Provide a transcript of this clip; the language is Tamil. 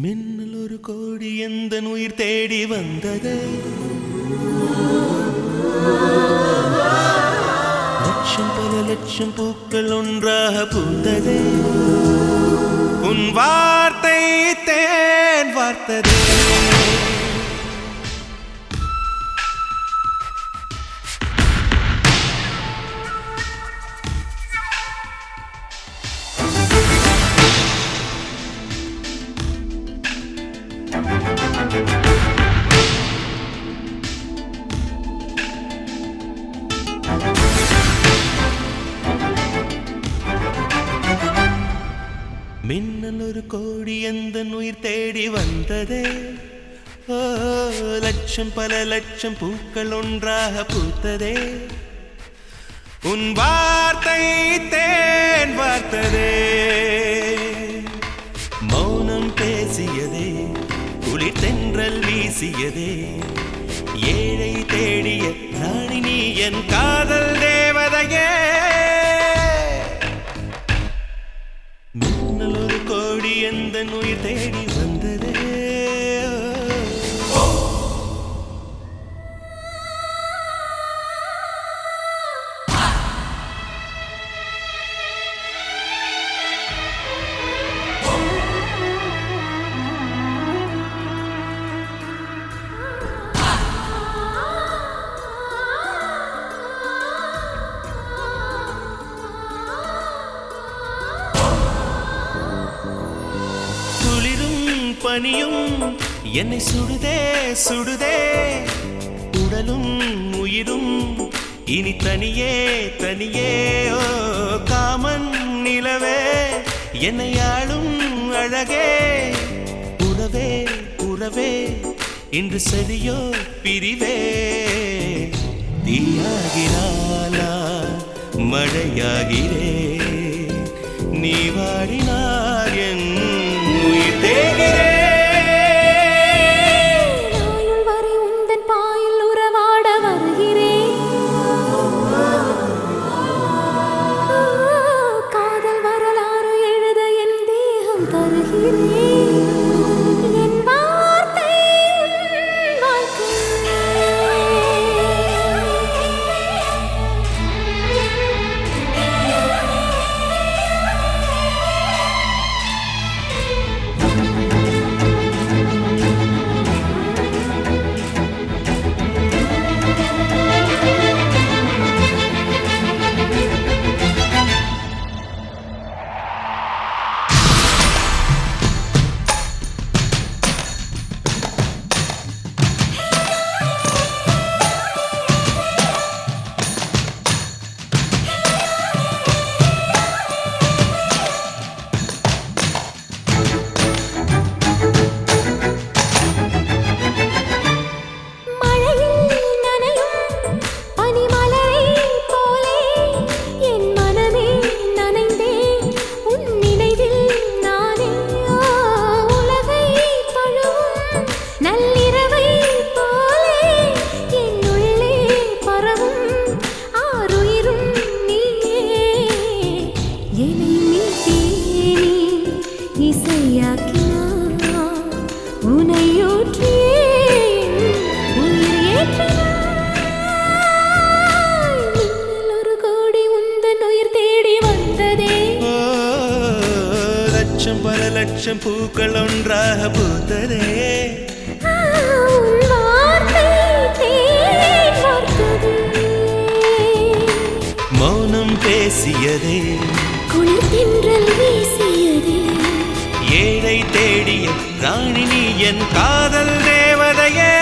மின்னல் ஒரு கோடி எந்தன் உயிர் தேடி வந்ததே. லட்சம் பல லட்சம் பூக்கள் ஒன்றாக பூத்ததே. உன் வார்த்தை தேன் வார்த்ததே. மின்னல் ஒரு கோடி எந்தன் உயிர் தேடி வந்ததே. ஓ லட்சம் பல லட்சம் பூக்கள் ஒன்றாக பூத்ததே. உன் வார்த்தை தேன் வார்த்ததே. மௌனம் பேசியதே, குளிர் தென்றல் வீசியதே. ஏழை தேடிய ராணி நீ என் காதல் தேவதையே. மின்னல் ஒரு கோடி எந்தன் உயிர் தேடி வந்ததே. பனியும் என்னை சுடுதே சுடுதே. உடலும் உயிரும் இனி தனியே தனியே. ஓ காமன் நிலவே என்னை ஆளும் அழகே. உறவே உறவே இன்று சரியோ பிரிவே. தீயாகினாலா மழையாகிறே. நீ வாடினார் என் உயிர் தேகிறே. பல லட்சம் பூக்கள் ஒன்றாக பூத்ததே. மௌனம் பேசியதே, குளிர் தென்றல் வீசியதே. ஏழை தேடிய ராணி நீ என் காதல் தேவதையே.